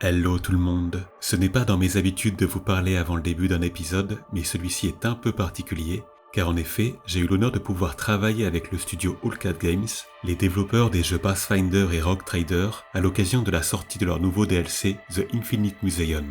Hello tout le monde, ce n'est pas dans mes habitudes de vous parler avant le début d'un épisode, mais celui-ci est un peu particulier, car en effet, j'ai eu l'honneur de pouvoir travailler avec le studio Owlcat Games, les développeurs des jeux Pathfinder et Rogue Trader, à l'occasion de la sortie de leur nouveau DLC, The Infinite Museum.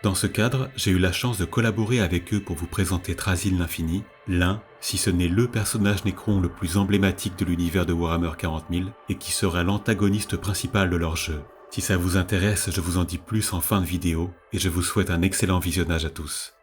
Dans ce cadre, j'ai eu la chance de collaborer avec eux pour vous présenter Trazil l'Infini, l'un, si ce n'est le personnage Necron le plus emblématique de l'univers de Warhammer 40 000, et qui sera l'antagoniste principal de leur jeu. Si ça vous intéresse, je vous en dis plus en fin de vidéo, et je vous souhaite un excellent visionnage à tous.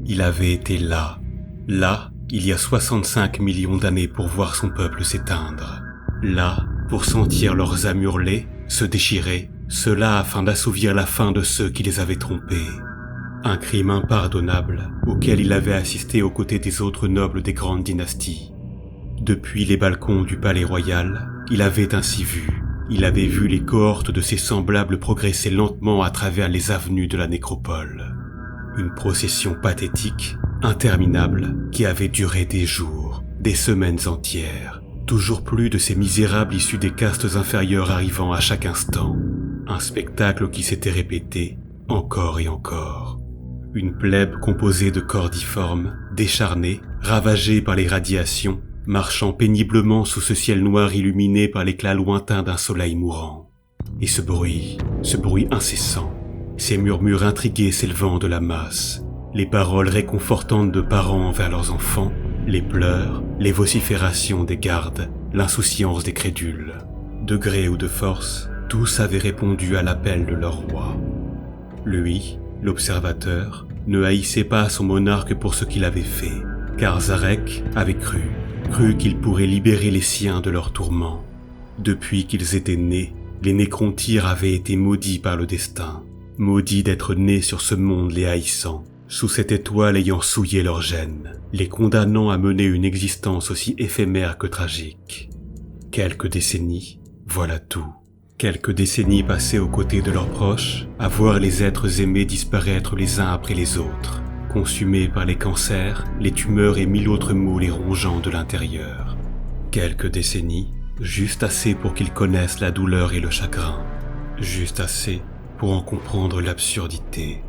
Il avait été là, il y a 65 millions d'années pour voir son peuple s'éteindre. Là, pour sentir leurs âmes hurler, se déchirer, cela afin d'assouvir la faim de ceux qui les avaient trompés. Un crime impardonnable auquel il avait assisté aux côtés des autres nobles des grandes dynasties. Depuis les balcons du palais royal, il avait ainsi vu. Il avait vu les cohortes de ses semblables progresser lentement à travers les avenues de la nécropole. Une procession pathétique, interminable, qui avait duré des jours, des semaines entières. Toujours plus de ces misérables issus des castes inférieures arrivant à chaque instant. Un spectacle qui s'était répété, encore et encore. Une plèbe composée de corps difformes, décharnés, ravagés par les radiations, marchant péniblement sous ce ciel noir illuminé par l'éclat lointain d'un soleil mourant. Et ce bruit incessant, ces murmures intrigués s'élevant de la masse, les paroles réconfortantes de parents envers leurs enfants, les pleurs, les vociférations des gardes, l'insouciance des crédules. De gré ou de force, tous avaient répondu à l'appel de leur roi. Lui, l'observateur, ne haïssait pas son monarque pour ce qu'il avait fait, car Zarek avait cru qu'il pourrait libérer les siens de leurs tourments. Depuis qu'ils étaient nés, les Nécrontyres avaient été maudits par le destin. Maudits d'être nés sur ce monde les haïssant, sous cette étoile ayant souillé leur gène, les condamnant à mener une existence aussi éphémère que tragique. Quelques décennies, voilà tout. Quelques décennies passées aux côtés de leurs proches, à voir les êtres aimés disparaître les uns après les autres, consumés par les cancers, les tumeurs et 1000 autres maux les rongeant de l'intérieur. Quelques décennies, juste assez pour qu'ils connaissent la douleur et le chagrin, juste assez pour en comprendre l'absurdité.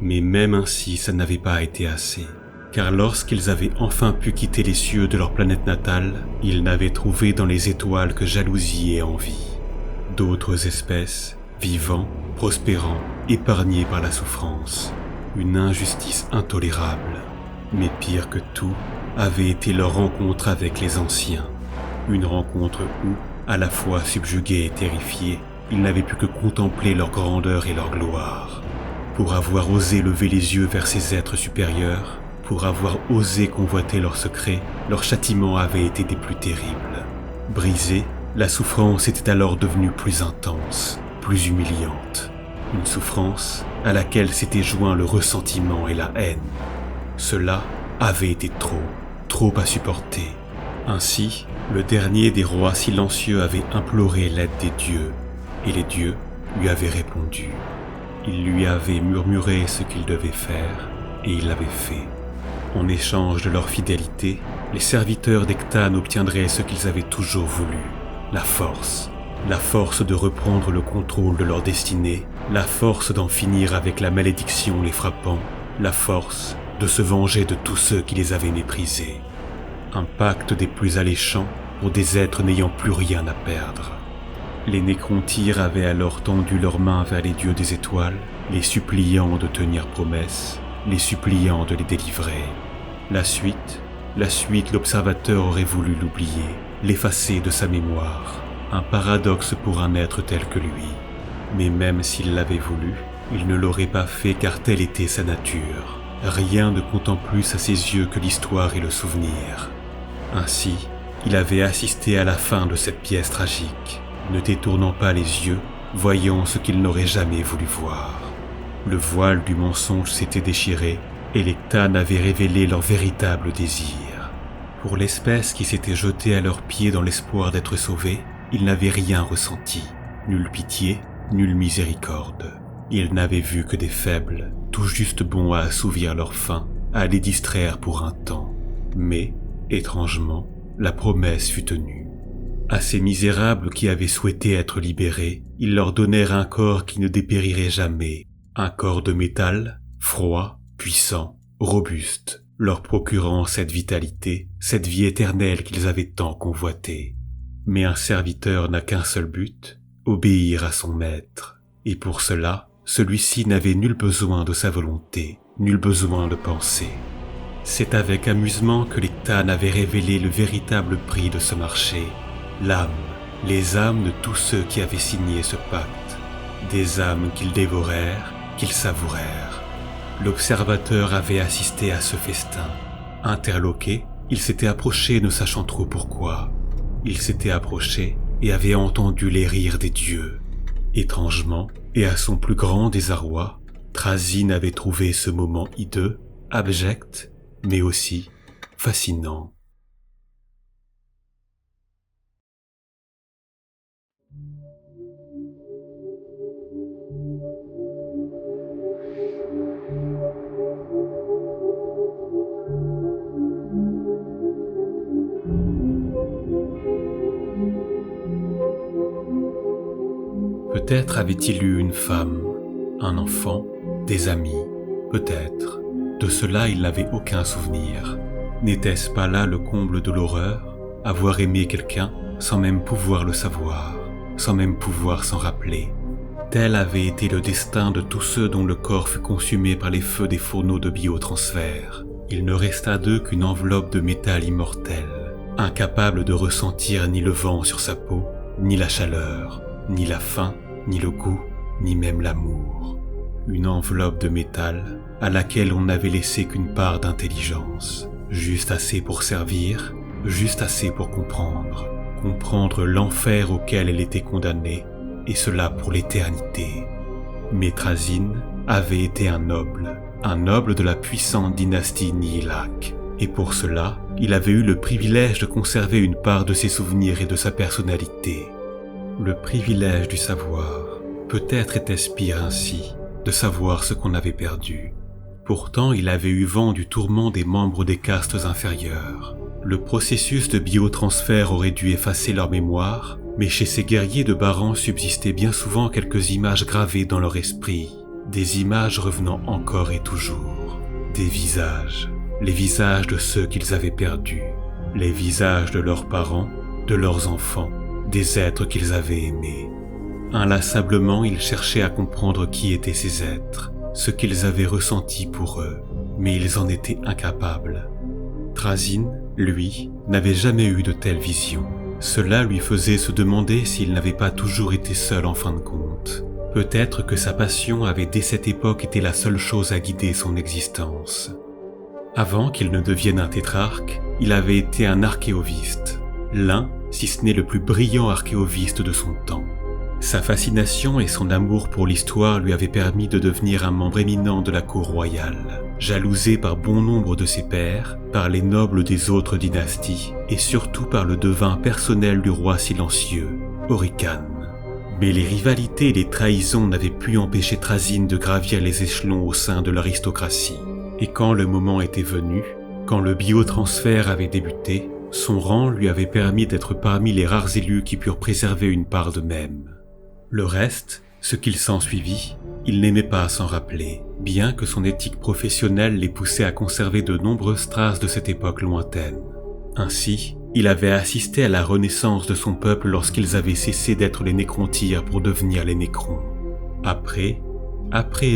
Mais même ainsi, ça n'avait pas été assez, car lorsqu'ils avaient enfin pu quitter les cieux de leur planète natale, ils n'avaient trouvé dans les étoiles que jalousie et envie. D'autres espèces, vivant, prospérant, épargnés par la souffrance. Une injustice intolérable. Mais pire que tout, avait été leur rencontre avec les anciens. Une rencontre où, à la fois subjugués et terrifiés, ils n'avaient pu que contempler leur grandeur et leur gloire. Pour avoir osé lever les yeux vers ces êtres supérieurs, pour avoir osé convoiter leurs secrets, leur châtiment avait été des plus terribles. Brisée, la souffrance était alors devenue plus intense, plus humiliante. Une souffrance à laquelle s'étaient joints le ressentiment et la haine. Cela avait été trop à supporter. Ainsi, le dernier des rois silencieux avait imploré l'aide des dieux, et les dieux lui avaient répondu. Ils lui avaient murmuré ce qu'il devait faire, et il l'avait fait. En échange de leur fidélité, les serviteurs d'Ectane obtiendraient ce qu'ils avaient toujours voulu, la force de reprendre le contrôle de leur destinée, la force d'en finir avec la malédiction les frappant, la force de se venger de tous ceux qui les avaient méprisés. Un pacte des plus alléchants pour des êtres n'ayant plus rien à perdre. Les Nécrontyres avaient alors tendu leurs mains vers les dieux des étoiles, les suppliant de tenir promesse, les suppliant de les délivrer. La suite, l'observateur aurait voulu l'oublier, l'effacer de sa mémoire. Un paradoxe pour un être tel que lui. Mais même s'il l'avait voulu, il ne l'aurait pas fait car telle était sa nature. Rien ne comptant plus à ses yeux que l'histoire et le souvenir. Ainsi, il avait assisté à la fin de cette pièce tragique, ne détournant pas les yeux, voyant ce qu'il n'aurait jamais voulu voir. Le voile du mensonge s'était déchiré et les Ktan avaient révélé leur véritable désir. Pour l'espèce qui s'était jetée à leurs pieds dans l'espoir d'être sauvée, ils n'avaient rien ressenti, nulle pitié, nulle miséricorde. Ils n'avaient vu que des faibles, tout juste bons à assouvir leur faim, à les distraire pour un temps. Mais, étrangement, la promesse fut tenue. À ces misérables qui avaient souhaité être libérés, ils leur donnèrent un corps qui ne dépérirait jamais, un corps de métal, froid, puissant, robuste, leur procurant cette vitalité, cette vie éternelle qu'ils avaient tant convoitée. Mais un serviteur n'a qu'un seul but, obéir à son maître. Et pour cela, celui-ci n'avait nul besoin de sa volonté, nul besoin de penser. C'est avec amusement que les Ktan avaient révélé le véritable prix de ce marché, l'âme, les âmes de tous ceux qui avaient signé ce pacte, des âmes qu'ils dévorèrent, qu'ils savourèrent. L'observateur avait assisté à ce festin. Interloqué, il s'était approché ne sachant trop pourquoi. Il s'était approché et avait entendu les rires des dieux. Étrangement, et à son plus grand désarroi, Trazyn avait trouvé ce moment hideux, abject, mais aussi fascinant. Peut-être avait-il eu une femme, un enfant, des amis, peut-être. De cela il n'avait aucun souvenir. N'était-ce pas là le comble de l'horreur, avoir aimé quelqu'un sans même pouvoir le savoir, sans même pouvoir s'en rappeler? Tel avait été le destin de tous ceux dont le corps fut consumé par les feux des fourneaux de biotransfert. Il ne resta d'eux qu'une enveloppe de métal immortel, incapable de ressentir ni le vent sur sa peau, ni la chaleur, ni la faim, ni le goût, ni même l'amour. Une enveloppe de métal à laquelle on n'avait laissé qu'une part d'intelligence, juste assez pour servir, juste assez pour comprendre l'enfer auquel elle était condamnée, et cela pour l'éternité. Mais Trazyn avait été un noble de la puissante dynastie Nihilakh, et pour cela, il avait eu le privilège de conserver une part de ses souvenirs et de sa personnalité. Le privilège du savoir, peut-être était-ce pire ainsi, de savoir ce qu'on avait perdu. Pourtant, il avait eu vent du tourment des membres des castes inférieures. Le processus de biotransfert aurait dû effacer leur mémoire, mais chez ces guerriers de Baran subsistaient bien souvent quelques images gravées dans leur esprit, des images revenant encore et toujours, des visages, les visages de ceux qu'ils avaient perdus, les visages de leurs parents, de leurs enfants, des êtres qu'ils avaient aimés. Inlassablement, ils cherchaient à comprendre qui étaient ces êtres, ce qu'ils avaient ressenti pour eux, mais ils en étaient incapables. Trazyn, lui, n'avait jamais eu de telles visions. Cela lui faisait se demander s'il n'avait pas toujours été seul en fin de compte. Peut-être que sa passion avait dès cette époque été la seule chose à guider son existence. Avant qu'il ne devienne un tétrarque, il avait été un archéoviste, l'un, si ce n'est le plus brillant archéoviste de son temps. Sa fascination et son amour pour l'histoire lui avaient permis de devenir un membre éminent de la cour royale, jalousé par bon nombre de ses pairs, par les nobles des autres dynasties, et surtout par le devin personnel du roi silencieux, Orican. Mais les rivalités et les trahisons n'avaient pu empêcher Trazyn de gravir les échelons au sein de l'aristocratie. Et quand le moment était venu, quand le biotransfert avait débuté, son rang lui avait permis d'être parmi les rares élus qui purent préserver une part d'eux-mêmes. Le reste, ce qu'il s'ensuivit, il n'aimait pas s'en rappeler, bien que son éthique professionnelle les poussait à conserver de nombreuses traces de cette époque lointaine. Ainsi, il avait assisté à la renaissance de son peuple lorsqu'ils avaient cessé d'être les Nécrontyres pour devenir les Nécrons. Après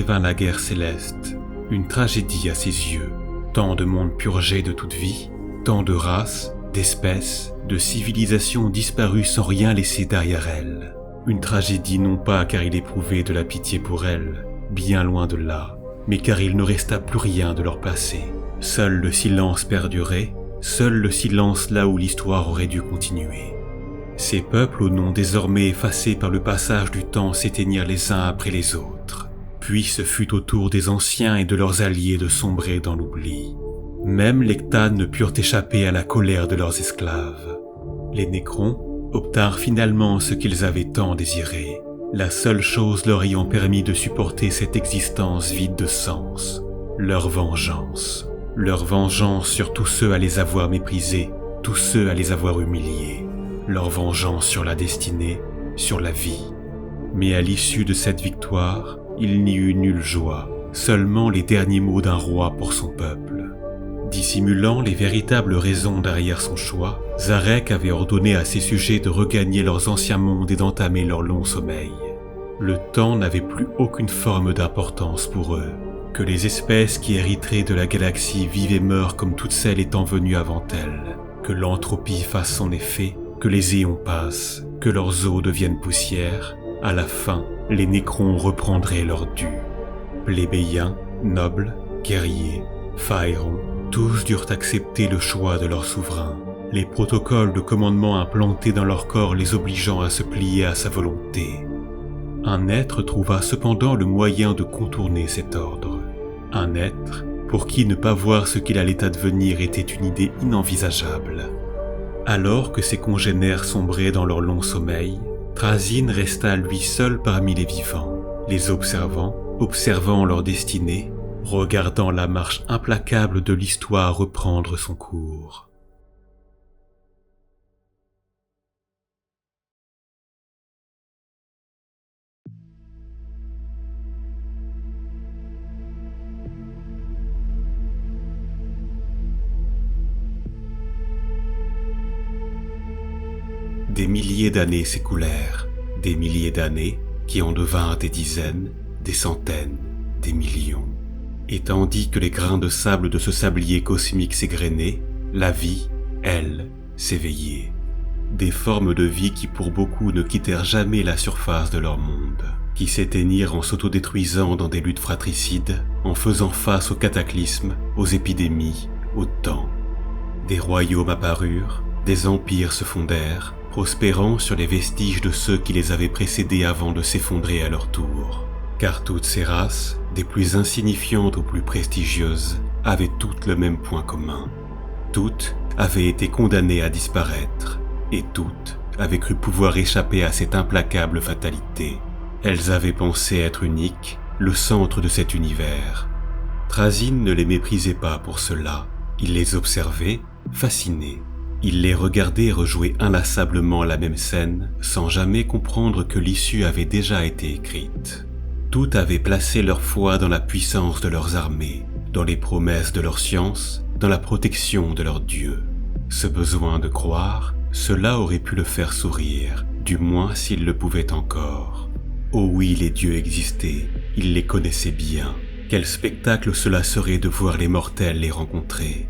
vint la guerre céleste, une tragédie à ses yeux, tant de mondes purgés de toute vie, tant de races, d'espèces, de civilisations disparues sans rien laisser derrière elles. Une tragédie non pas car il éprouvait de la pitié pour elles, bien loin de là, mais car il ne resta plus rien de leur passé. Seul le silence perdurait, seul le silence là où l'histoire aurait dû continuer. Ces peuples aux noms désormais effacés par le passage du temps s'éteignirent les uns après les autres. Puis ce fut au tour des anciens et de leurs alliés de sombrer dans l'oubli. Même les Ctanes ne purent échapper à la colère de leurs esclaves. Les Nécrons obtinrent finalement ce qu'ils avaient tant désiré, la seule chose leur ayant permis de supporter cette existence vide de sens, leur vengeance. Leur vengeance sur tous ceux à les avoir méprisés, tous ceux à les avoir humiliés. Leur vengeance sur la destinée, sur la vie. Mais à l'issue de cette victoire, il n'y eut nulle joie, seulement les derniers mots d'un roi pour son peuple. Dissimulant les véritables raisons derrière son choix, Zarek avait ordonné à ses sujets de regagner leurs anciens mondes et d'entamer leur long sommeil. Le temps n'avait plus aucune forme d'importance pour eux, que les espèces qui hériteraient de la galaxie vivent et meurent comme toutes celles étant venues avant elles, que l'entropie fasse son effet, que les éons passent, que leurs os deviennent poussière, à la fin, les Nécrons reprendraient leur dû. Plébéiens, nobles, guerriers, pharaons, tous durent accepter le choix de leur souverain, les protocoles de commandement implantés dans leur corps les obligeant à se plier à sa volonté. Un être trouva cependant le moyen de contourner cet ordre. Un être pour qui ne pas voir ce qu'il allait advenir était une idée inenvisageable. Alors que ses congénères sombraient dans leur long sommeil, Trazyn resta lui seul parmi les vivants, les observant leur destinée, regardant la marche implacable de l'histoire reprendre son cours. Des milliers d'années s'écoulèrent, des milliers d'années qui en devinrent des dizaines, des centaines, des millions. Et tandis que les grains de sable de ce sablier cosmique s'égrenaient, la vie, elle, s'éveillait. Des formes de vie qui pour beaucoup ne quittèrent jamais la surface de leur monde, qui s'éteignirent en s'autodétruisant dans des luttes fratricides, en faisant face aux cataclysmes, aux épidémies, au temps. Des royaumes apparurent, des empires se fondèrent, prospérant sur les vestiges de ceux qui les avaient précédés avant de s'effondrer à leur tour. Car toutes ces races, des plus insignifiantes aux plus prestigieuses, avaient toutes le même point commun. Toutes avaient été condamnées à disparaître, et toutes avaient cru pouvoir échapper à cette implacable fatalité. Elles avaient pensé être uniques, le centre de cet univers. Trazyn ne les méprisait pas pour cela, il les observait, fasciné. Il les regardait rejouer inlassablement la même scène, sans jamais comprendre que l'issue avait déjà été écrite. Toutes avaient placé leur foi dans la puissance de leurs armées, dans les promesses de leur science, dans la protection de leurs dieux. Ce besoin de croire, cela aurait pu le faire sourire, du moins s'il le pouvait encore. Oh oui, les dieux existaient, il les connaissait bien. Quel spectacle cela serait de voir les mortels les rencontrer.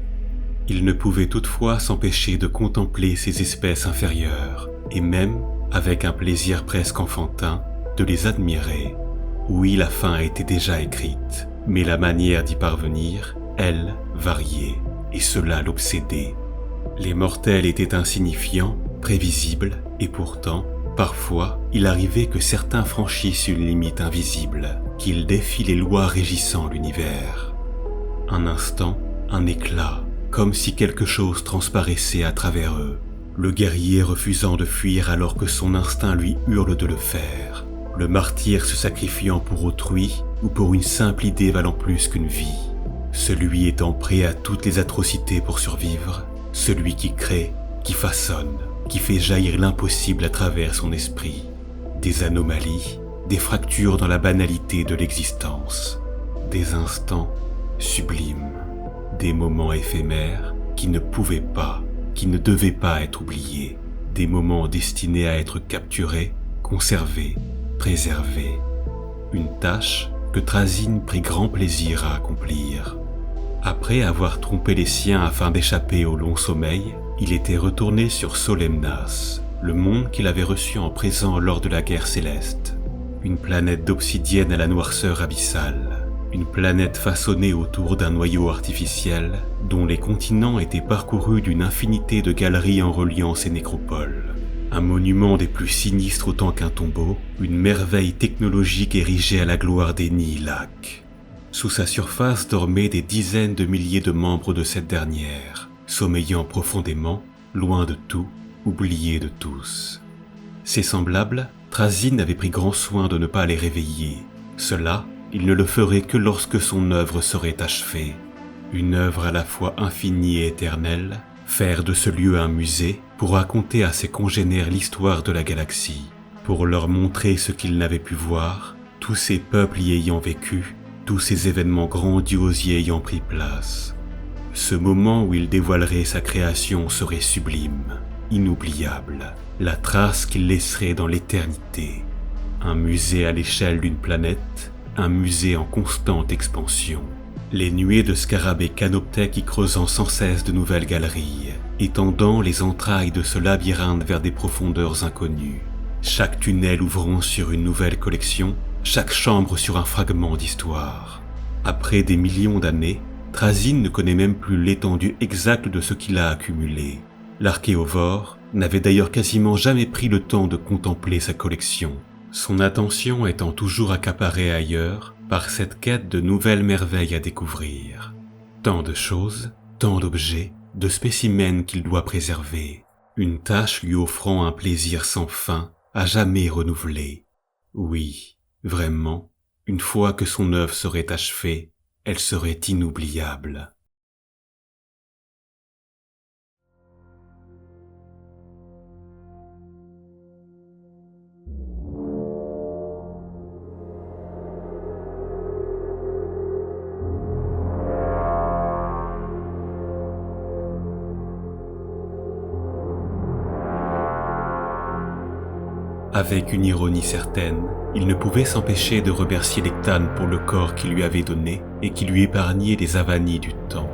Il ne pouvait toutefois s'empêcher de contempler ces espèces inférieures, et même, avec un plaisir presque enfantin, de les admirer. Oui, la fin était déjà écrite, mais la manière d'y parvenir, elle, variait, et cela l'obsédait. Les mortels étaient insignifiants, prévisibles, et pourtant, parfois, il arrivait que certains franchissent une limite invisible, qu'ils défient les lois régissant l'univers. Un instant, un éclat, comme si quelque chose transparaissait à travers eux, le guerrier refusant de fuir alors que son instinct lui hurle de le faire, le martyr se sacrifiant pour autrui ou pour une simple idée valant plus qu'une vie, celui étant prêt à toutes les atrocités pour survivre, celui qui crée, qui façonne, qui fait jaillir l'impossible à travers son esprit, des anomalies, des fractures dans la banalité de l'existence, des instants sublimes. Des moments éphémères qui ne pouvaient pas, qui ne devaient pas être oubliés. Des moments destinés à être capturés, conservés, préservés. Une tâche que Trazyn prit grand plaisir à accomplir. Après avoir trompé les siens afin d'échapper au long sommeil, il était retourné sur Solemnas, le monde qu'il avait reçu en présent lors de la guerre céleste. Une planète d'obsidienne à la noirceur abyssale, une planète façonnée autour d'un noyau artificiel dont les continents étaient parcourus d'une infinité de galeries en reliant ces nécropoles. Un monument des plus sinistres autant qu'un tombeau, une merveille technologique érigée à la gloire des Nihilakh. Sous sa surface dormaient des dizaines de milliers de membres de cette dernière, sommeillant profondément, loin de tout, oubliés de tous. Ses semblables, Trazyn avait pris grand soin de ne pas les réveiller. Cela, il ne le ferait que lorsque son œuvre serait achevée. Une œuvre à la fois infinie et éternelle, faire de ce lieu un musée pour raconter à ses congénères l'histoire de la galaxie, pour leur montrer ce qu'ils n'avaient pu voir, tous ces peuples y ayant vécu, tous ces événements grandioses y ayant pris place. Ce moment où il dévoilerait sa création serait sublime, inoubliable, la trace qu'il laisserait dans l'éternité. Un musée à l'échelle d'une planète, un musée en constante expansion. Les nuées de scarabées canoptèques y creusant sans cesse de nouvelles galeries, étendant les entrailles de ce labyrinthe vers des profondeurs inconnues. Chaque tunnel ouvrant sur une nouvelle collection, chaque chambre sur un fragment d'histoire. Après des millions d'années, Trazyn ne connaît même plus l'étendue exacte de ce qu'il a accumulé. L'archéovore n'avait d'ailleurs quasiment jamais pris le temps de contempler sa collection, son attention étant toujours accaparée ailleurs par cette quête de nouvelles merveilles à découvrir. Tant de choses, tant d'objets, de spécimens qu'il doit préserver, une tâche lui offrant un plaisir sans fin, à jamais renouvelé. Oui, vraiment, une fois que son œuvre serait achevée, elle serait inoubliable. Avec une ironie certaine, il ne pouvait s'empêcher de remercier Lectane pour le corps qu'il lui avait donné et qui lui épargnait les avanies du temps.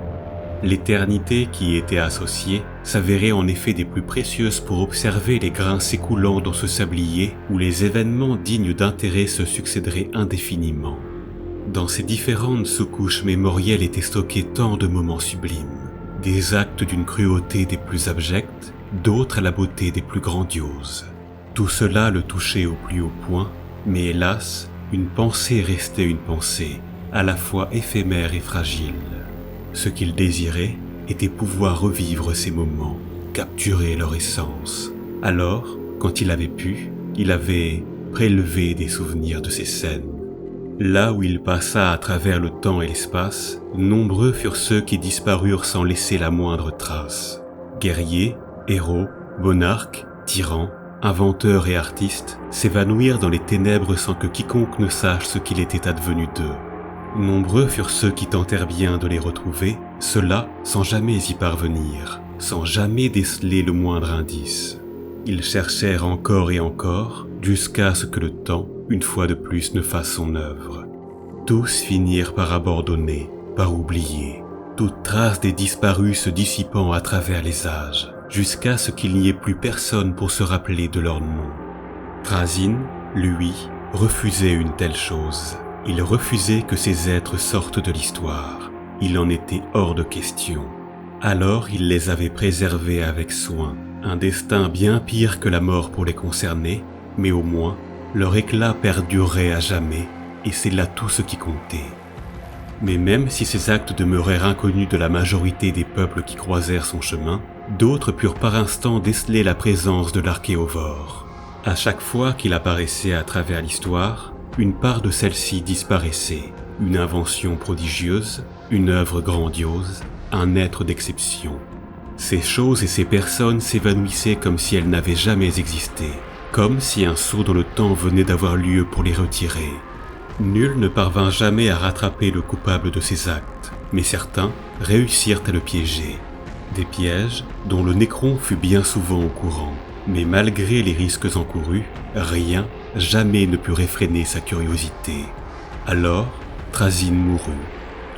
L'éternité qui y était associée s'avérait en effet des plus précieuses pour observer les grains s'écoulant dans ce sablier où les événements dignes d'intérêt se succéderaient indéfiniment. Dans ces différentes sous-couches mémorielles étaient stockés tant de moments sublimes, des actes d'une cruauté des plus abjectes, d'autres à la beauté des plus grandioses. Tout cela le touchait au plus haut point, mais hélas, une pensée restait une pensée, à la fois éphémère et fragile. Ce qu'il désirait était pouvoir revivre ces moments, capturer leur essence. Alors, quand il avait pu, il avait prélevé des souvenirs de ces scènes. Là où il passa à travers le temps et l'espace, nombreux furent ceux qui disparurent sans laisser la moindre trace. Guerriers, héros, monarques, tyrans, inventeurs et artistes s'évanouirent dans les ténèbres sans que quiconque ne sache ce qu'il était advenu d'eux. Nombreux furent ceux qui tentèrent bien de les retrouver, cela sans jamais y parvenir, sans jamais déceler le moindre indice. Ils cherchèrent encore et encore, jusqu'à ce que le temps, une fois de plus, ne fasse son œuvre. Tous finirent par abandonner, par oublier, toute trace des disparus se dissipant à travers les âges, jusqu'à ce qu'il n'y ait plus personne pour se rappeler de leur nom. Trazyn, lui, refusait une telle chose. Il refusait que ces êtres sortent de l'histoire. Il en était hors de question. Alors il les avait préservés avec soin. Un destin bien pire que la mort pour les concerner, mais au moins, leur éclat perdurerait à jamais, et c'est là tout ce qui comptait. Mais même si ces actes demeurèrent inconnus de la majorité des peuples qui croisèrent son chemin, d'autres purent par instants déceler la présence de l'archéovore. À chaque fois qu'il apparaissait à travers l'histoire, une part de celle-ci disparaissait, une invention prodigieuse, une œuvre grandiose, un être d'exception. Ces choses et ces personnes s'évanouissaient comme si elles n'avaient jamais existé, comme si un saut dans le temps venait d'avoir lieu pour les retirer. Nul ne parvint jamais à rattraper le coupable de ces actes, mais certains réussirent à le piéger. Des pièges dont le Nécron fut bien souvent au courant, mais malgré les risques encourus, rien, jamais ne put réfréner sa curiosité. Alors, Trazyn mourut.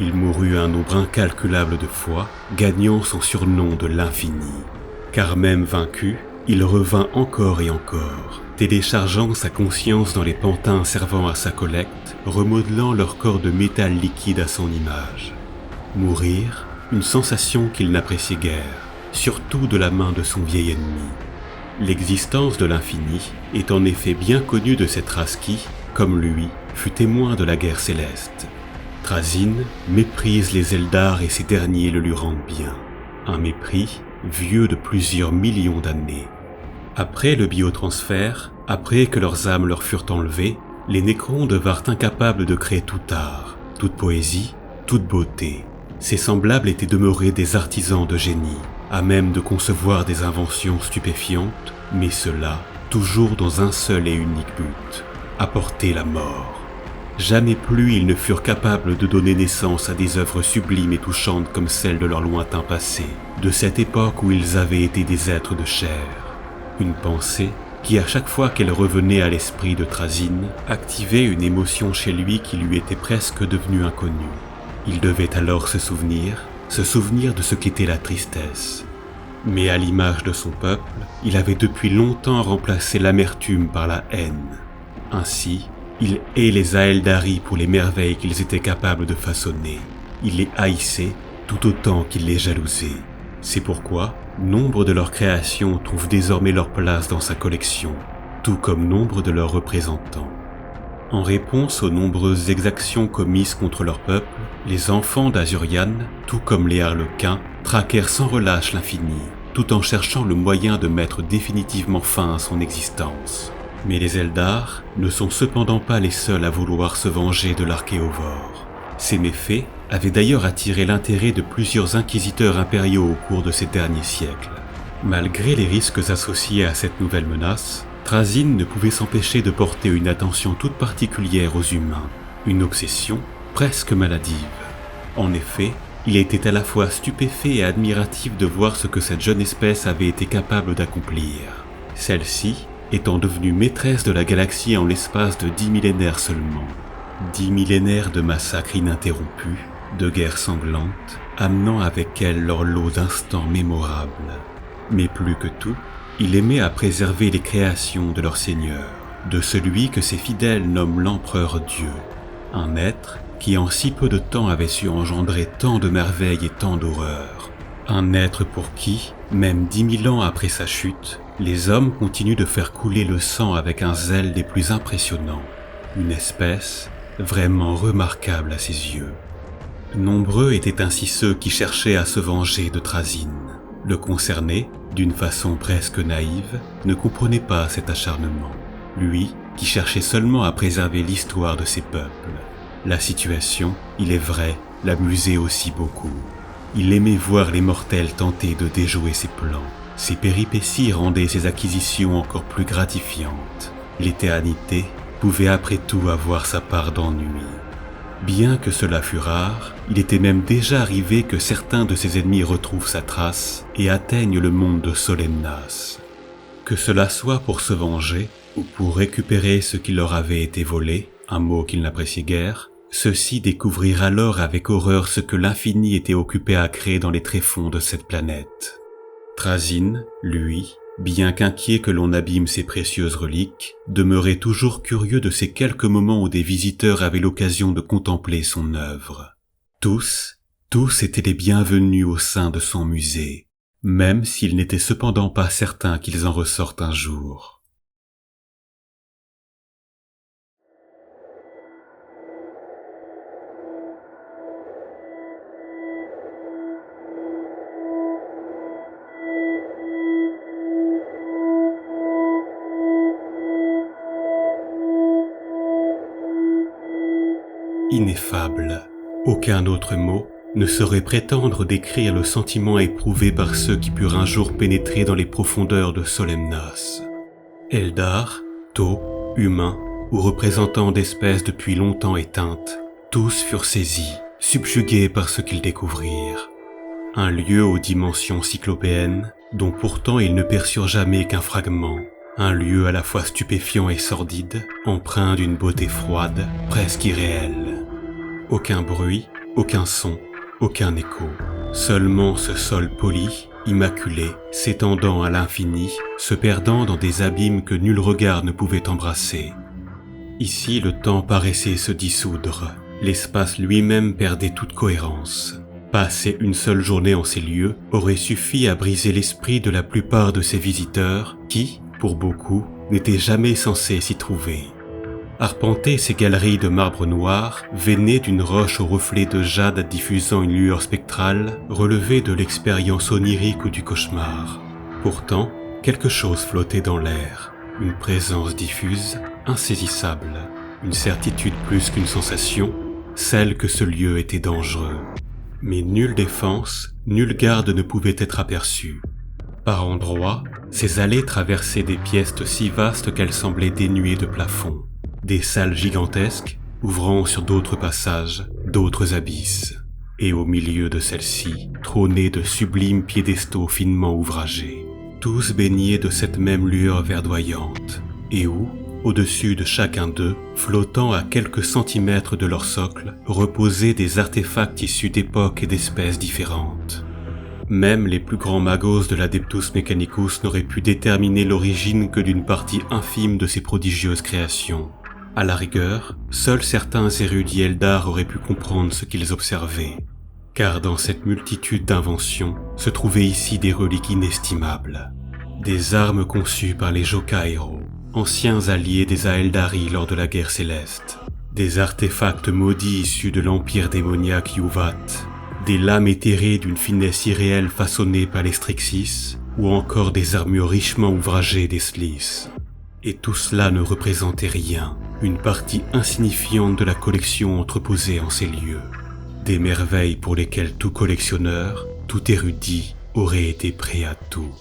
Il mourut un nombre incalculable de fois, gagnant son surnom de l'infini. Car même vaincu, Il revint encore et encore, téléchargeant sa conscience dans les pantins servant à sa collecte, remodelant leur corps de métal liquide à son image. Mourir, une sensation qu'il n'appréciait guère, surtout de la main de son vieil ennemi. L'existence de l'infini est en effet bien connue de cette race qui, comme lui, fut témoin de la guerre céleste. Trazyn méprise les Eldar et ces derniers le lui rendent bien. Un mépris vieux de plusieurs millions d'années. Après le biotransfert, après que leurs âmes leur furent enlevées, les Nécrons devinrent incapables de créer tout art, toute poésie, toute beauté. Ces semblables étaient demeurés des artisans de génie, à même de concevoir des inventions stupéfiantes, mais cela toujours dans un seul et unique but, apporter la mort. Jamais plus ils ne furent capables de donner naissance à des œuvres sublimes et touchantes comme celles de leur lointain passé, de cette époque où ils avaient été des êtres de chair. Une pensée qui, à chaque fois qu'elle revenait à l'esprit de Trazyn, activait une émotion chez lui qui lui était presque devenue inconnue. Il devait alors se souvenir de ce qu'était la tristesse. Mais à l'image de son peuple, il avait depuis longtemps remplacé l'amertume par la haine. Ainsi, il hait les Aeldari pour les merveilles qu'ils étaient capables de façonner. Il les haïssait tout autant qu'il les jalousait. C'est pourquoi nombre de leurs créations trouvent désormais leur place dans sa collection, tout comme nombre de leurs représentants. En réponse aux nombreuses exactions commises contre leur peuple, les enfants d'Azurian, tout comme les Harlequins, traquèrent sans relâche l'infini, tout en cherchant le moyen de mettre définitivement fin à son existence. Mais les Eldar ne sont cependant pas les seuls à vouloir se venger de l'Archéovore. Ces méfaits avaient d'ailleurs attiré l'intérêt de plusieurs inquisiteurs impériaux au cours de ces derniers siècles. Malgré les risques associés à cette nouvelle menace, Trazyn ne pouvait s'empêcher de porter une attention toute particulière aux humains, une obsession presque maladive. En effet, il était à la fois stupéfait et admiratif de voir ce que cette jeune espèce avait été capable d'accomplir. Celle-ci étant devenue maîtresse de la galaxie en l'espace de 10 millénaires seulement. 10 millénaires de massacres ininterrompus, de guerres sanglantes, amenant avec elles leur lot d'instants mémorables. Mais plus que tout, il aimait à préserver les créations de leur Seigneur, de celui que ses fidèles nomment l'Empereur Dieu, un être qui en si peu de temps avait su engendrer tant de merveilles et tant d'horreurs, un être pour qui, même 10 000 ans après sa chute, les hommes continuent de faire couler le sang avec un zèle des plus impressionnants, une espèce vraiment remarquable à ses yeux. Nombreux étaient ainsi ceux qui cherchaient à se venger de Trazyn. Le concerné, d'une façon presque naïve, ne comprenait pas cet acharnement. Lui, qui cherchait seulement à préserver l'histoire de ses peuples. La situation, il est vrai, l'amusait aussi beaucoup. Il aimait voir les mortels tenter de déjouer ses plans. Ses péripéties rendaient ses acquisitions encore plus gratifiantes. L'éternité pouvait après tout avoir sa part d'ennui. Bien que cela fût rare, il était même déjà arrivé que certains de ses ennemis retrouvent sa trace et atteignent le monde de Solemnas. Que cela soit pour se venger ou pour récupérer ce qui leur avait été volé, un mot qu'il n'appréciait guère, ceux-ci découvrirent alors avec horreur ce que l'infini était occupé à créer dans les tréfonds de cette planète. Trazyn, lui, bien qu'inquiet que l'on abîme ses précieuses reliques, demeurait toujours curieux de ces quelques moments où des visiteurs avaient l'occasion de contempler son œuvre. Tous étaient les bienvenus au sein de son musée, même s'ils n'étaient cependant pas certains qu'ils en ressortent un jour. Ineffable. Aucun autre mot ne saurait prétendre décrire le sentiment éprouvé par ceux qui purent un jour pénétrer dans les profondeurs de Solemnas. Eldar, taux, humains ou représentants d'espèces depuis longtemps éteintes, tous furent saisis, subjugués par ce qu'ils découvrirent. Un lieu aux dimensions cyclopéennes, dont pourtant ils ne perçurent jamais qu'un fragment. Un lieu à la fois stupéfiant et sordide, empreint d'une beauté froide, presque irréelle. Aucun bruit, aucun son, aucun écho. Seulement ce sol poli, immaculé, s'étendant à l'infini, se perdant dans des abîmes que nul regard ne pouvait embrasser. Ici, le temps paraissait se dissoudre, l'espace lui-même perdait toute cohérence. Passer une seule journée en ces lieux aurait suffi à briser l'esprit de la plupart de ces visiteurs qui, pour beaucoup, n'étaient jamais censés s'y trouver. Arpenter ces galeries de marbre noir, veinées d'une roche au reflet de jade diffusant une lueur spectrale, relevait de l'expérience onirique ou du cauchemar. Pourtant, quelque chose flottait dans l'air, une présence diffuse, insaisissable, une certitude plus qu'une sensation, celle que ce lieu était dangereux. Mais nulle défense, nulle garde ne pouvait être aperçue. Par endroits, ces allées traversaient des pièces si vastes qu'elles semblaient dénuées de plafond. Des salles gigantesques, ouvrant sur d'autres passages, d'autres abysses. Et au milieu de celles-ci, trônaient de sublimes piédestaux finement ouvragés, tous baignés de cette même lueur verdoyante, et où, au-dessus de chacun d'eux, flottant à quelques centimètres de leur socle, reposaient des artefacts issus d'époques et d'espèces différentes. Même les plus grands magos de l'Adeptus Mechanicus n'auraient pu déterminer l'origine que d'une partie infime de ces prodigieuses créations. À la rigueur, seuls certains érudits Eldar auraient pu comprendre ce qu'ils observaient, car dans cette multitude d'inventions se trouvaient ici des reliques inestimables, des armes conçues par les Jokaero, anciens alliés des Aeldari lors de la guerre céleste, des artefacts maudits issus de l'empire démoniaque Yuvat, des lames éthérées d'une finesse irréelle façonnées par les Strixis, ou encore des armures richement ouvragées des Sliss. Et tout cela ne représentait rien, une partie insignifiante de la collection entreposée en ces lieux. Des merveilles pour lesquelles tout collectionneur, tout érudit, aurait été prêt à tout.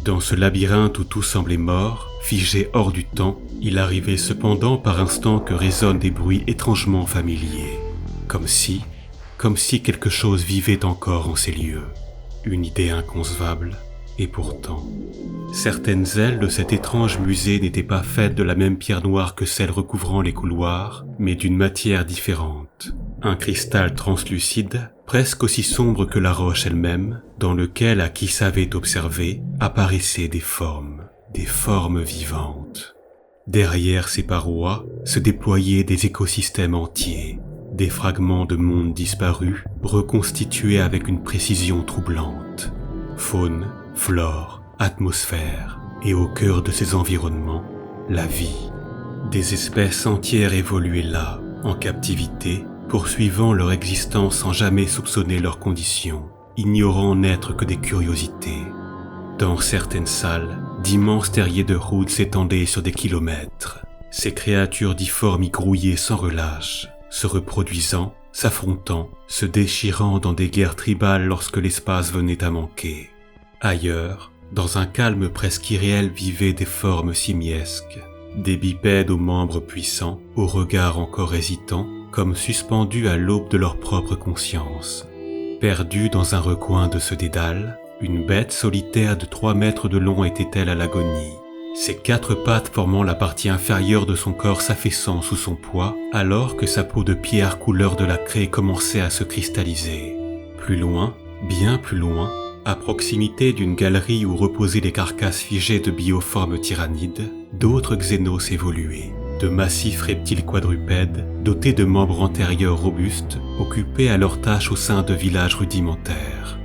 Dans ce labyrinthe où tout semblait mort, figé hors du temps, il arrivait cependant par instants que résonnent des bruits étrangement familiers, comme si quelque chose vivait encore en ces lieux. Une idée inconcevable, et pourtant, certaines ailes de cet étrange musée n'étaient pas faites de la même pierre noire que celle recouvrant les couloirs, mais d'une matière différente. Un cristal translucide, presque aussi sombre que la roche elle-même, dans lequel, à qui savait observer, apparaissaient des formes vivantes. Derrière ces parois se déployaient des écosystèmes entiers, des fragments de mondes disparus, reconstitués avec une précision troublante. Faune, flore, atmosphère, et au cœur de ces environnements, la vie. Des espèces entières évoluaient là, en captivité, poursuivant leur existence sans jamais soupçonner leurs conditions, ignorant n'être que des curiosités. Dans certaines salles, d'immenses terriers de routes s'étendaient sur des kilomètres. Ces créatures difformes y grouillaient sans relâche, se reproduisant, s'affrontant, se déchirant dans des guerres tribales lorsque l'espace venait à manquer. Ailleurs, dans un calme presque irréel vivaient des formes simiesques, des bipèdes aux membres puissants, aux regards encore hésitants, comme suspendus à l'aube de leur propre conscience. Perdue dans un recoin de ce dédale, une bête solitaire de 3 mètres de long était-elle à l'agonie, ses 4 pattes formant la partie inférieure de son corps s'affaissant sous son poids, alors que sa peau de pierre couleur de la craie commençait à se cristalliser. Plus loin, bien plus loin, à proximité d'une galerie où reposaient les carcasses figées de bioformes tyrannides, d'autres xénos évoluaient, de massifs reptiles quadrupèdes, dotés de membres antérieurs robustes, occupés à leur tâche au sein de villages rudimentaires.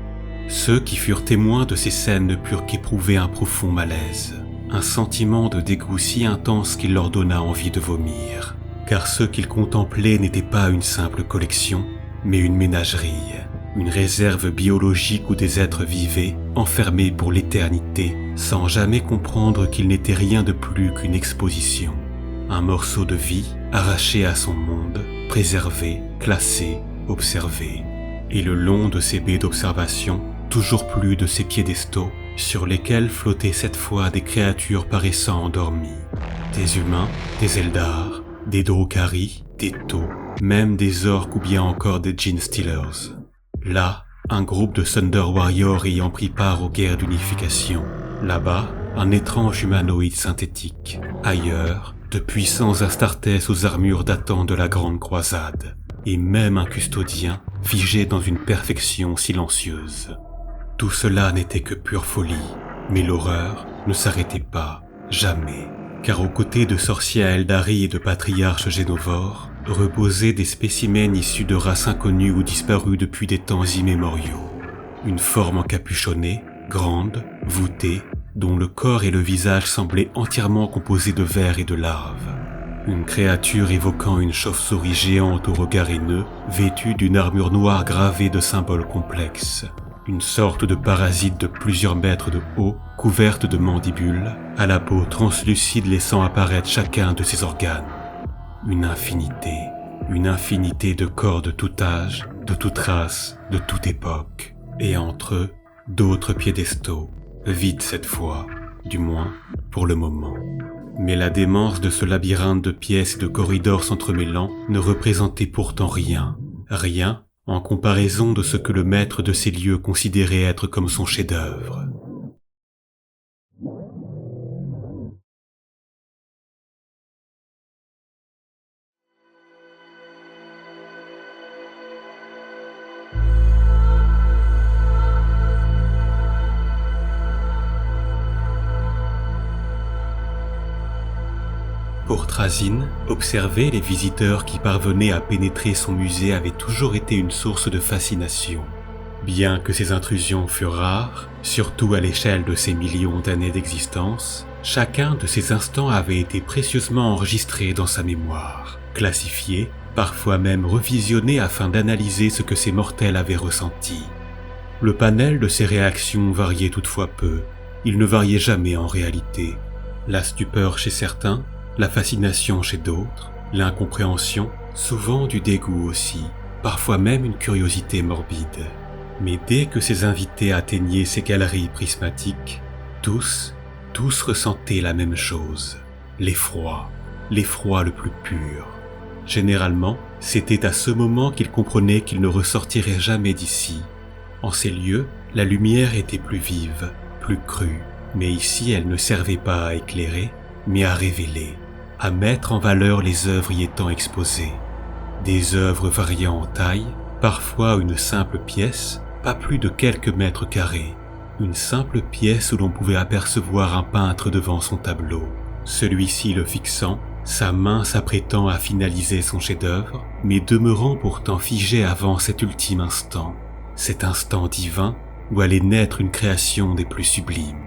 Ceux qui furent témoins de ces scènes ne purent qu'éprouver un profond malaise, un sentiment de dégoût si intense qu'il leur donna envie de vomir, car ce qu'ils contemplaient n'était pas une simple collection, mais une ménagerie, une réserve biologique où des êtres vivaient, enfermés pour l'éternité, sans jamais comprendre qu'ils n'étaient rien de plus qu'une exposition. Un morceau de vie, arraché à son monde, préservé, classé, observé. Et le long de ces baies d'observation, toujours plus de ces piédestaux, sur lesquels flottaient cette fois des créatures paraissant endormies. Des humains, des Eldar, des Drukhari, des Tau, même des orques ou bien encore des Gene Stealers. Là, un groupe de Thunder Warriors ayant pris part aux guerres d'unification. Là-bas, un étrange humanoïde synthétique. Ailleurs, de puissants Astartes aux armures datant de la Grande Croisade. Et même un custodien, figé dans une perfection silencieuse. Tout cela n'était que pure folie, mais l'horreur ne s'arrêtait pas, jamais, car aux côtés de sorcières Eldari et de patriarches génovores, reposaient des spécimens issus de races inconnues ou disparues depuis des temps immémoriaux. Une forme encapuchonnée, grande, voûtée, dont le corps et le visage semblaient entièrement composés de verre et de larves. Une créature évoquant une chauve-souris géante au regard haineux, vêtue d'une armure noire gravée de symboles complexes. Une sorte de parasite de plusieurs mètres de haut, couverte de mandibules, à la peau translucide laissant apparaître chacun de ses organes. Une infinité de corps de tout âge, de toute race, de toute époque. Et entre eux, d'autres piédestaux, vides cette fois, du moins pour le moment. Mais la démence de ce labyrinthe de pièces et de corridors s'entremêlant ne représentait pourtant rien en comparaison de ce que le maître de ces lieux considérait être comme son chef-d'œuvre. Pour Trazyn, observer les visiteurs qui parvenaient à pénétrer son musée avait toujours été une source de fascination. Bien que ces intrusions furent rares, surtout à l'échelle de ces millions d'années d'existence, chacun de ces instants avait été précieusement enregistré dans sa mémoire, classifié, parfois même revisionné afin d'analyser ce que ces mortels avaient ressenti. Le panel de ces réactions variait toutefois peu, il ne variait jamais en réalité. La stupeur chez certains, la fascination chez d'autres, l'incompréhension, souvent du dégoût aussi, parfois même une curiosité morbide. Mais dès que ces invités atteignaient ces galeries prismatiques, tous ressentaient la même chose, l'effroi le plus pur. Généralement, c'était à ce moment qu'ils comprenaient qu'ils ne ressortiraient jamais d'ici. En ces lieux, la lumière était plus vive, plus crue, mais ici elle ne servait pas à éclairer, mais à révéler, à mettre en valeur les œuvres y étant exposées. Des œuvres variant en taille, parfois une simple pièce, pas plus de quelques mètres carrés. Une simple pièce où l'on pouvait apercevoir un peintre devant son tableau, celui-ci le fixant, sa main s'apprêtant à finaliser son chef-d'œuvre, mais demeurant pourtant figé avant cet ultime instant, cet instant divin où allait naître une création des plus sublimes.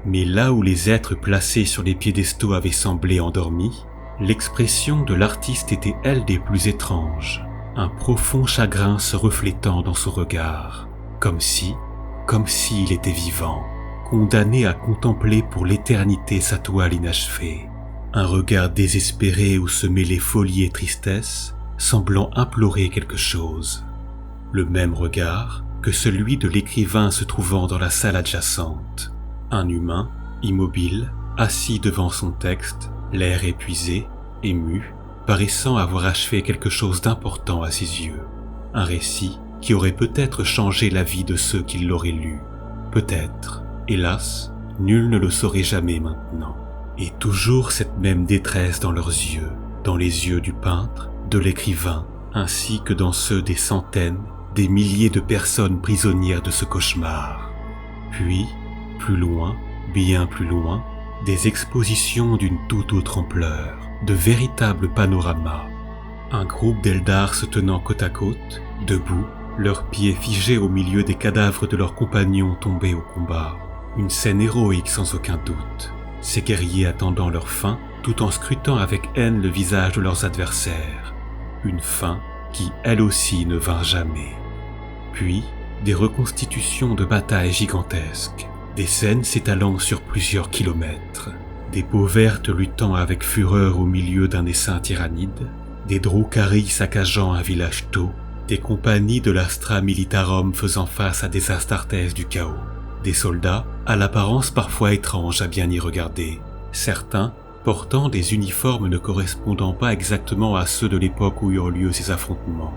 Mais là où les êtres placés sur les piédestaux avaient semblé endormis, l'expression de l'artiste était elle des plus étranges, un profond chagrin se reflétant dans son regard, comme s'il était vivant, condamné à contempler pour l'éternité sa toile inachevée. Un regard désespéré où se mêlaient folie et tristesse, semblant implorer quelque chose. Le même regard que celui de l'écrivain se trouvant dans la salle adjacente. Un humain, immobile, assis devant son texte, l'air épuisé, ému, paraissant avoir achevé quelque chose d'important à ses yeux. Un récit qui aurait peut-être changé la vie de ceux qui l'auraient lu. Peut-être, hélas, nul ne le saurait jamais maintenant. Et toujours cette même détresse dans leurs yeux, dans les yeux du peintre, de l'écrivain, ainsi que dans ceux des centaines, des milliers de personnes prisonnières de ce cauchemar. Puis, plus loin, bien plus loin, des expositions d'une toute autre ampleur, de véritables panoramas. Un groupe d'Eldar se tenant côte à côte, debout, leurs pieds figés au milieu des cadavres de leurs compagnons tombés au combat. Une scène héroïque sans aucun doute. Ces guerriers attendant leur fin, tout en scrutant avec haine le visage de leurs adversaires. Une fin qui, elle aussi, ne vint jamais. Puis, des reconstitutions de batailles gigantesques. Des scènes s'étalant sur plusieurs kilomètres, des peaux vertes luttant avec fureur au milieu d'un essaim tyrannide, des Drukhari saccageant un village tau, des compagnies de l'Astra Militarum faisant face à des Astartes du chaos, des soldats à l'apparence parfois étrange à bien y regarder, certains portant des uniformes ne correspondant pas exactement à ceux de l'époque où eurent lieu ces affrontements.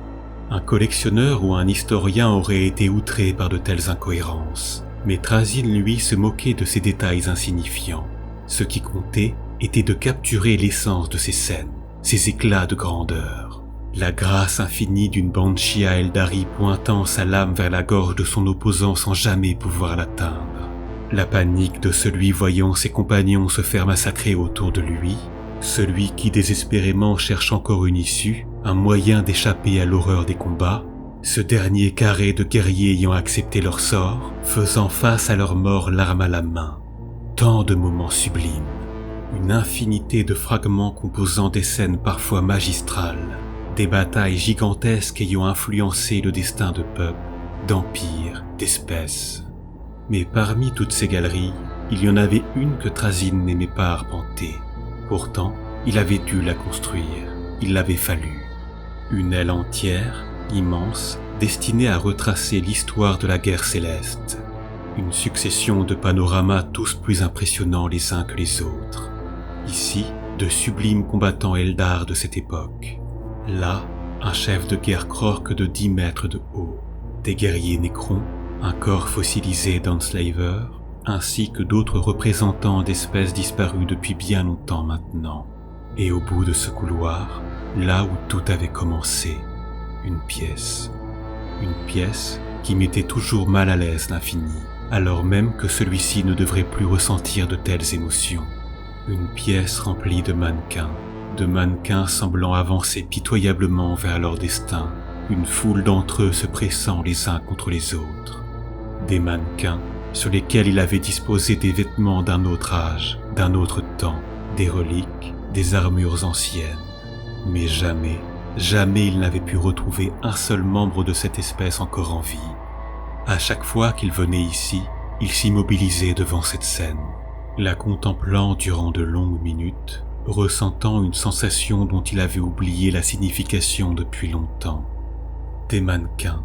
Un collectionneur ou un historien aurait été outré par de telles incohérences. Mais Trazyn, lui, se moquait de ces détails insignifiants. Ce qui comptait était de capturer l'essence de ces scènes, ces éclats de grandeur. la grâce infinie d'une Banshee à Eldari pointant sa lame vers la gorge de son opposant sans jamais pouvoir l'atteindre. La panique de celui voyant ses compagnons se faire massacrer autour de lui, celui qui désespérément cherche encore une issue, un moyen d'échapper à l'horreur des combats, ce dernier carré de guerriers ayant accepté leur sort, faisant face à leur mort l'arme à la main. Tant de moments sublimes, une infinité de fragments composant des scènes parfois magistrales, des batailles gigantesques ayant influencé le destin de peuples, d'empires, d'espèces. Mais parmi toutes ces galeries, il y en avait une que Trazyn n'aimait pas arpenter. Pourtant, il avait dû la construire, il l'avait fallu. Une aile entière, immense, destinée à retracer l'histoire de la guerre céleste. Une succession de panoramas tous plus impressionnants les uns que les autres. Ici, de sublimes combattants Eldar de cette époque. Là, un chef de guerre Krork de 10 mètres de haut. Des guerriers Nécrons, un corps fossilisé d'Enslaver, ainsi que d'autres représentants d'espèces disparues depuis bien longtemps maintenant. Et au bout de ce couloir, là où tout avait commencé, une pièce. Une pièce qui mettait toujours mal à l'aise l'infini, alors même que celui-ci ne devrait plus ressentir de telles émotions. Une pièce remplie de mannequins semblant avancer pitoyablement vers leur destin, une foule d'entre eux se pressant les uns contre les autres. Des mannequins sur lesquels il avait disposé des vêtements d'un autre âge, d'un autre temps, des reliques, des armures anciennes. Mais jamais il n'avait pu retrouver un seul membre de cette espèce encore en vie. À chaque fois qu'il venait ici, il s'immobilisait devant cette scène, la contemplant durant de longues minutes, ressentant une sensation dont il avait oublié la signification depuis longtemps. Des mannequins.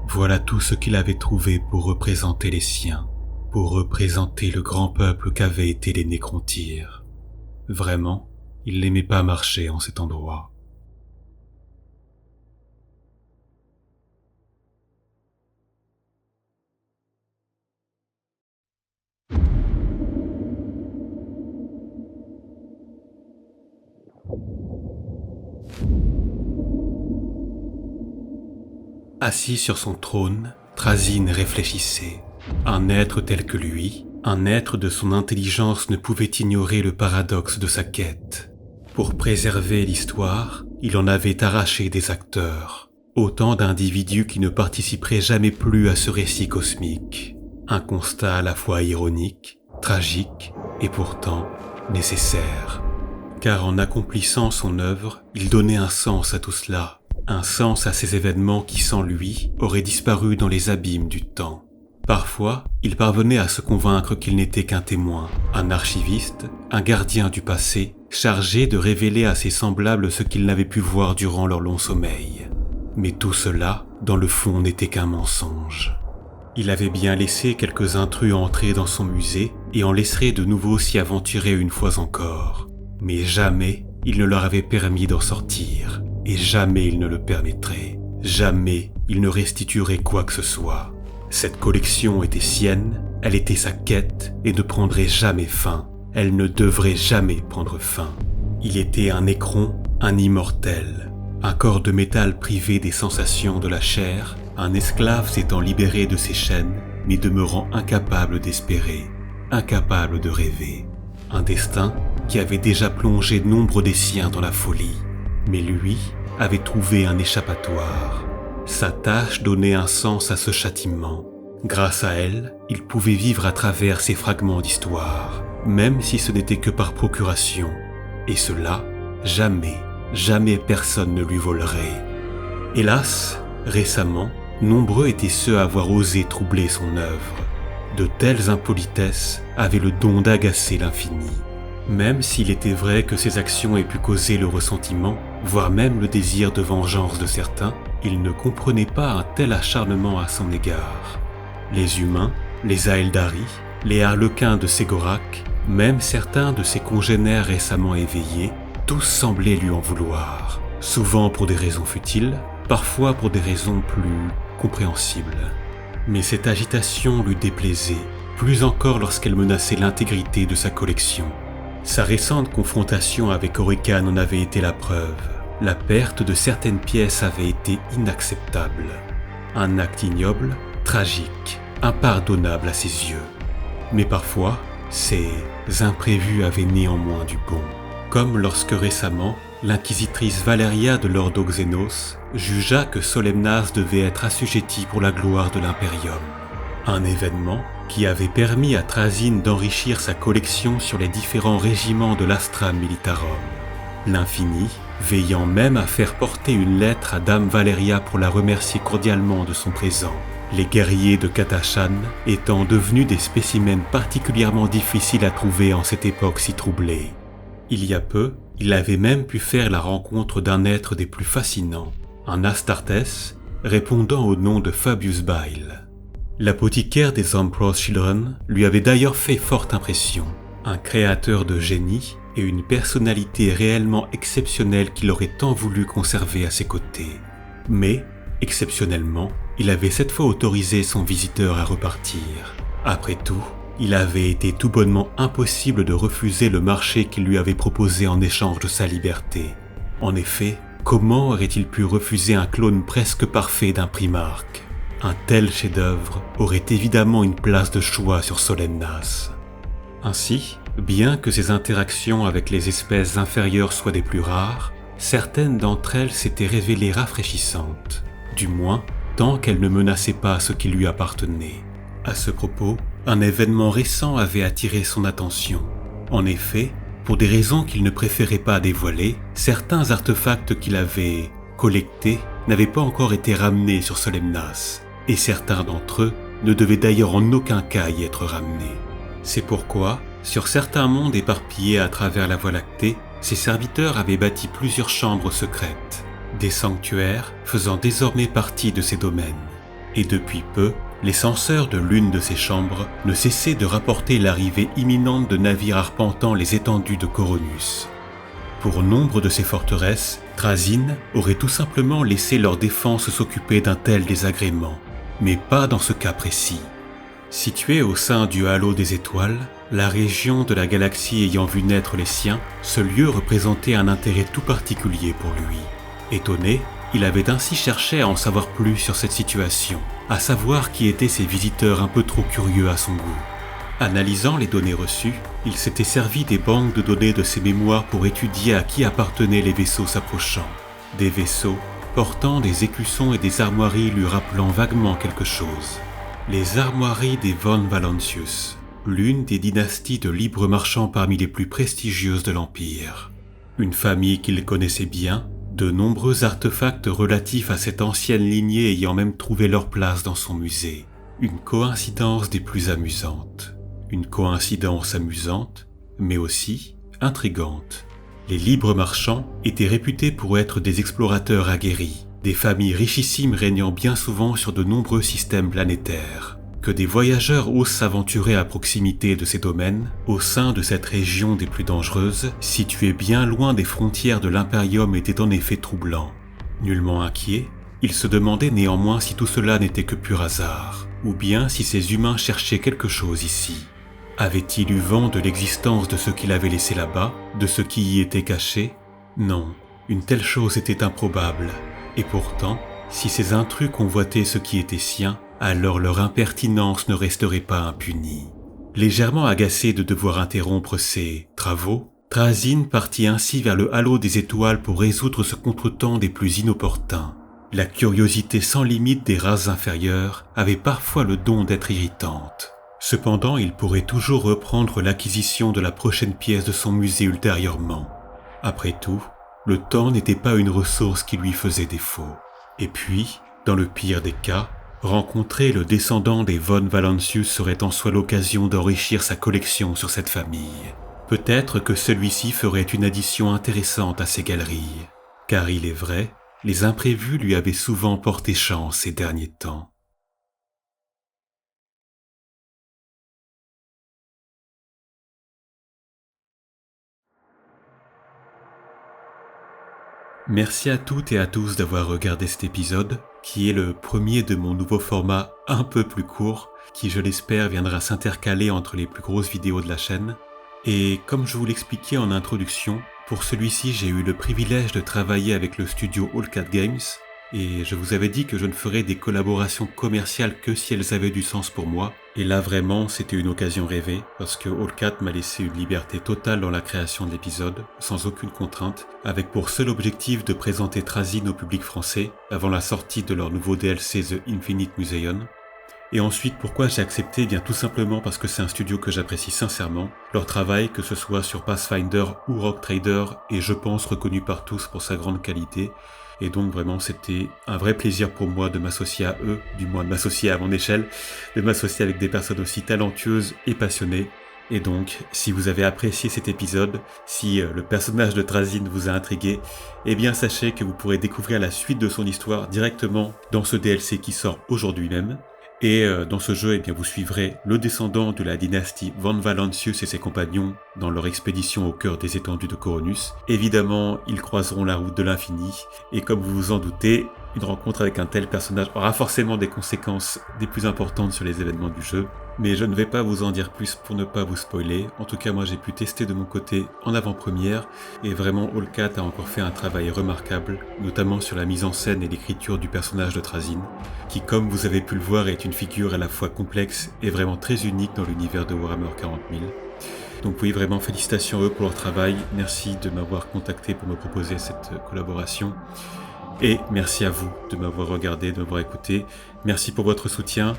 Voilà tout ce qu'il avait trouvé pour représenter les siens, pour représenter le grand peuple qu'avaient été les Nécrontyres. Vraiment, il n'aimait pas marcher en cet endroit. Assis sur son trône, Trazyn réfléchissait. Un être tel que lui, un être de son intelligence ne pouvait ignorer le paradoxe de sa quête. Pour préserver l'histoire, il en avait arraché des acteurs, autant d'individus qui ne participeraient jamais plus à ce récit cosmique. Un constat à la fois ironique, tragique et pourtant nécessaire. Car en accomplissant son œuvre, il donnait un sens à tout cela. Un sens à ces événements qui, sans lui, auraient disparu dans les abîmes du temps. Parfois, il parvenait à se convaincre qu'il n'était qu'un témoin, un archiviste, un gardien du passé, chargé de révéler à ses semblables ce qu'ils n'avaient pu voir durant leur long sommeil. Mais tout cela, dans le fond, n'était qu'un mensonge. Il avait bien laissé quelques intrus entrer dans son musée et en laisserait de nouveau s'y aventurer une fois encore. Mais jamais il ne leur avait permis d'en sortir. Et jamais il ne le permettrait. Jamais il ne restituerait quoi que ce soit. Cette collection était sienne, elle était sa quête et ne prendrait jamais fin. Elle ne devrait jamais prendre fin. Il était un Nécron, un immortel, un corps de métal privé des sensations de la chair, un esclave s'étant libéré de ses chaînes, mais demeurant incapable d'espérer, incapable de rêver. Un destin qui avait déjà plongé nombre des siens dans la folie. Mais lui avait trouvé un échappatoire. Sa tâche donnait un sens à ce châtiment. Grâce à elle, il pouvait vivre à travers ces fragments d'histoire, même si ce n'était que par procuration. Et cela, jamais personne ne lui volerait. Hélas, récemment, nombreux étaient ceux à avoir osé troubler son œuvre. De telles impolitesses avaient le don d'agacer l'infini. Même s'il était vrai que ces actions aient pu causer le ressentiment, voire même le désir de vengeance de certains, il ne comprenait pas un tel acharnement à son égard. Les humains, les Aeldari, les harlequins de Ségorak, même certains de ses congénères récemment éveillés, tous semblaient lui en vouloir, souvent pour des raisons futiles, parfois pour des raisons plus compréhensibles. Mais cette agitation lui déplaisait, plus encore lorsqu'elle menaçait l'intégrité de sa collection. Sa récente confrontation avec Orican en avait été la preuve. la perte de certaines pièces avait été inacceptable. Un acte ignoble, tragique, impardonnable à ses yeux. Mais parfois, ces imprévus avaient néanmoins du bon. Comme lorsque récemment, l'inquisitrice Valeria de l'Ordo Xenos jugea que Solemnas devait être assujetti pour la gloire de l'Imperium. Un événement qui avait permis à Trazyn d'enrichir sa collection sur les différents régiments de l'Astra Militarum. L'Infini veillant même à faire porter une lettre à Dame Valeria pour la remercier cordialement de son présent. Les guerriers de Catachan étant devenus des spécimens particulièrement difficiles à trouver en cette époque si troublée. Il y a peu, il avait même pu faire la rencontre d'un être des plus fascinants, un Astartes répondant au nom de Fabius Bile. L'apothicaire des Emperor's Children lui avait d'ailleurs fait forte impression, un créateur de génie et une personnalité réellement exceptionnelle qu'il aurait tant voulu conserver à ses côtés. Mais, exceptionnellement, il avait cette fois autorisé son visiteur à repartir. Après tout, il avait été tout bonnement impossible de refuser le marché qu'il lui avait proposé en échange de sa liberté. En effet, comment aurait-il pu refuser un clone presque parfait d'un primarque ? Un tel chef-d'œuvre aurait évidemment une place de choix sur Solemnas. Ainsi, bien que ses interactions avec les espèces inférieures soient des plus rares, certaines d'entre elles s'étaient révélées rafraîchissantes, du moins tant qu'elles ne menaçaient pas ce qui lui appartenait. À ce propos, un événement récent avait attiré son attention. En effet, pour des raisons qu'il ne préférait pas dévoiler, certains artefacts qu'il avait collectés n'avaient pas encore été ramenés sur Solemnas, et certains d'entre eux ne devaient d'ailleurs en aucun cas y être ramenés. C'est pourquoi, sur certains mondes éparpillés à travers la Voie lactée, ses serviteurs avaient bâti plusieurs chambres secrètes, des sanctuaires faisant désormais partie de ces domaines. Et depuis peu, les censeurs de l'une de ces chambres ne cessaient de rapporter l'arrivée imminente de navires arpentant les étendues de Coronus. Pour nombre de ces forteresses, Trazyn aurait tout simplement laissé leurs défenses s'occuper d'un tel désagrément, mais pas dans ce cas précis. Située au sein du halo des étoiles, la région de la galaxie ayant vu naître les siens, ce lieu représentait un intérêt tout particulier pour lui. Étonné, il avait ainsi cherché à en savoir plus sur cette situation, à savoir qui étaient ces visiteurs un peu trop curieux à son goût. Analysant les données reçues, il s'était servi des banques de données de ses mémoires pour étudier à qui appartenaient les vaisseaux s'approchant. Des vaisseaux portant des écussons et des armoiries lui rappelant vaguement quelque chose. Les armoiries des Von Valancius, l'une des dynasties de libres marchands parmi les plus prestigieuses de l'Empire. Une famille qu'il connaissait bien, de nombreux artefacts relatifs à cette ancienne lignée ayant même trouvé leur place dans son musée. Une coïncidence des plus amusantes. Une coïncidence amusante, mais aussi intrigante. Les libres marchands étaient réputés pour être des explorateurs aguerris, des familles richissimes régnant bien souvent sur de nombreux systèmes planétaires. Que des voyageurs osent s'aventurer à proximité de ces domaines, au sein de cette région des plus dangereuses, située bien loin des frontières de l'Imperium, était en effet troublant. Nullement inquiet, il se demandait néanmoins si tout cela n'était que pur hasard, ou bien si ces humains cherchaient quelque chose ici. Avait-il eu vent de l'existence de ce qu'il avait laissé là-bas, de ce qui y était caché ? Non, une telle chose était improbable. Et pourtant, si ces intrus convoitaient ce qui était sien, alors leur impertinence ne resterait pas impunie. Légèrement agacé de devoir interrompre ses travaux, Trazyn partit ainsi vers le halo des étoiles pour résoudre ce contretemps des plus inopportuns. La curiosité sans limite des races inférieures avait parfois le don d'être irritante. Cependant, il pourrait toujours reprendre l'acquisition de la prochaine pièce de son musée ultérieurement. Après tout, le temps n'était pas une ressource qui lui faisait défaut. Et puis, dans le pire des cas, rencontrer le descendant des Von Valancius serait en soi l'occasion d'enrichir sa collection sur cette famille. Peut-être que celui-ci ferait une addition intéressante à ses galeries, car il est vrai, les imprévus lui avaient souvent porté chance ces derniers temps. Merci à toutes et à tous d'avoir regardé cet épisode, qui est le premier de mon nouveau format un peu plus court, qui je l'espère viendra s'intercaler entre les plus grosses vidéos de la chaîne. Et comme je vous l'expliquais en introduction, Pour celui-ci, j'ai eu le privilège de travailler avec le studio All Cat Games, et je vous avais dit que je ne ferais des collaborations commerciales que si elles avaient du sens pour moi. Et là vraiment, c'était une occasion rêvée, parce que All Cat m'a laissé une liberté totale dans la création de l'épisode, sans aucune contrainte, avec pour seul objectif de présenter Trazyn au public français, avant la sortie de leur nouveau DLC The Infinite Museum. Et ensuite, pourquoi j'ai accepté? Eh bien tout simplement parce que c'est un studio que j'apprécie sincèrement. Leur travail, que ce soit sur Pathfinder ou Rogue Trader, est je pense reconnu par tous pour sa grande qualité. Et donc vraiment c'était un vrai plaisir pour moi de m'associer à eux, du moins de m'associer à mon échelle, de m'associer avec des personnes aussi talentueuses et passionnées. Et donc, si vous avez apprécié cet épisode, si le personnage de Trazyn vous a intrigué, eh bien sachez que vous pourrez découvrir la suite de son histoire directement dans ce DLC qui sort aujourd'hui même. Et dans ce jeu, eh bien, vous suivrez le descendant de la dynastie Van Valancius et ses compagnons dans leur expédition au cœur des étendues de Coronus. Évidemment, ils croiseront la route de l'infini, et comme vous vous en doutez, une rencontre avec un tel personnage aura forcément des conséquences des plus importantes sur les événements du jeu. Mais je ne vais pas vous en dire plus pour ne pas vous spoiler. En tout cas, moi j'ai pu tester de mon côté en avant-première, et vraiment All Cat a encore fait un travail remarquable, notamment sur la mise en scène et l'écriture du personnage de Trazyn, qui comme vous avez pu le voir est une figure à la fois complexe et vraiment très unique dans l'univers de Warhammer 40 000. Donc oui, vraiment félicitations à eux pour leur travail, merci de m'avoir contacté pour me proposer cette collaboration, et merci à vous de m'avoir regardé, de m'avoir écouté, merci pour votre soutien.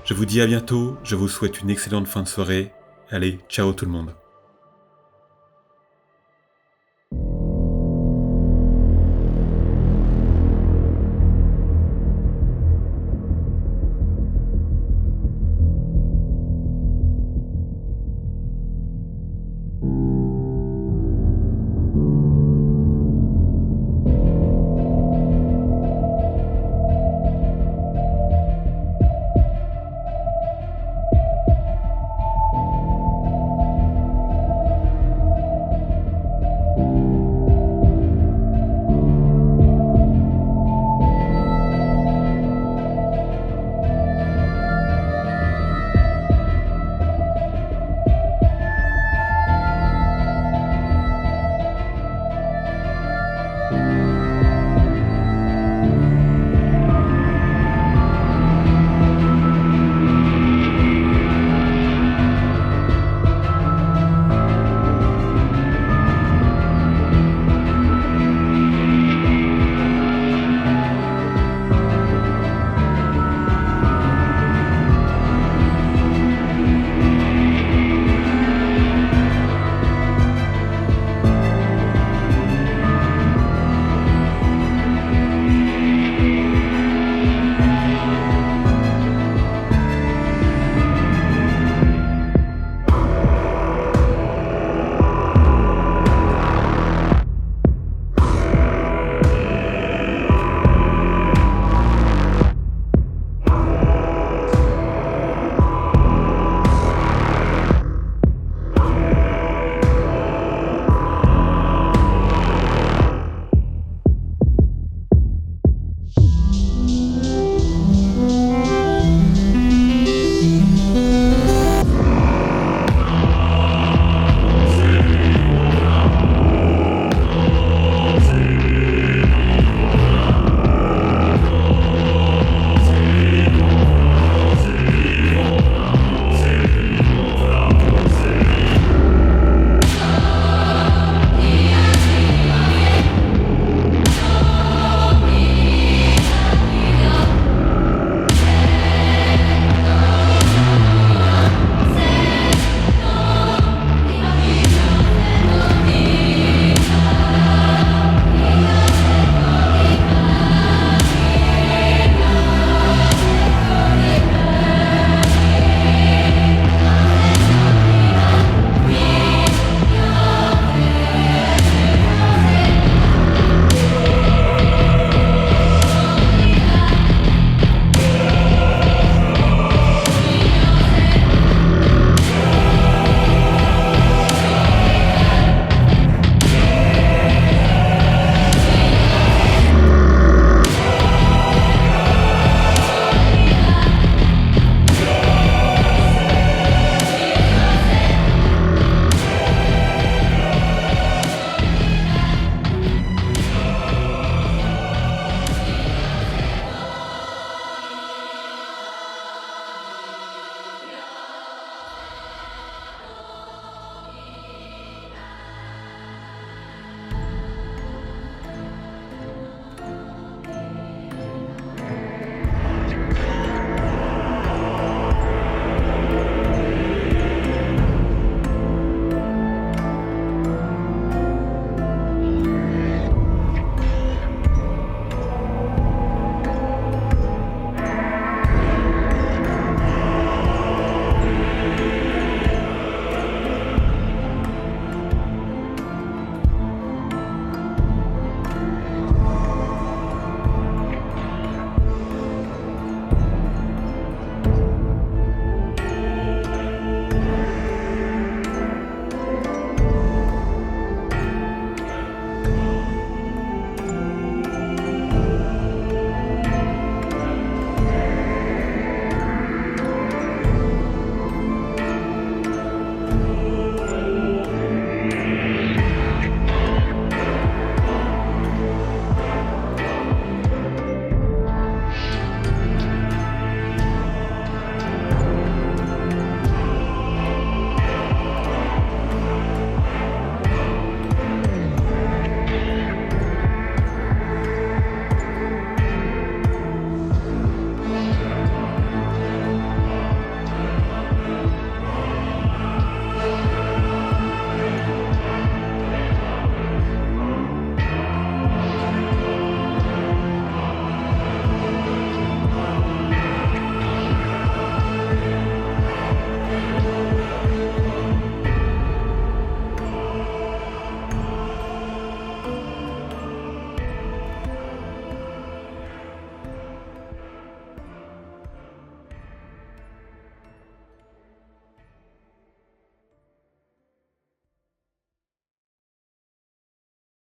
Je vous dis à bientôt, je vous souhaite une excellente fin de soirée. Allez, ciao tout le monde.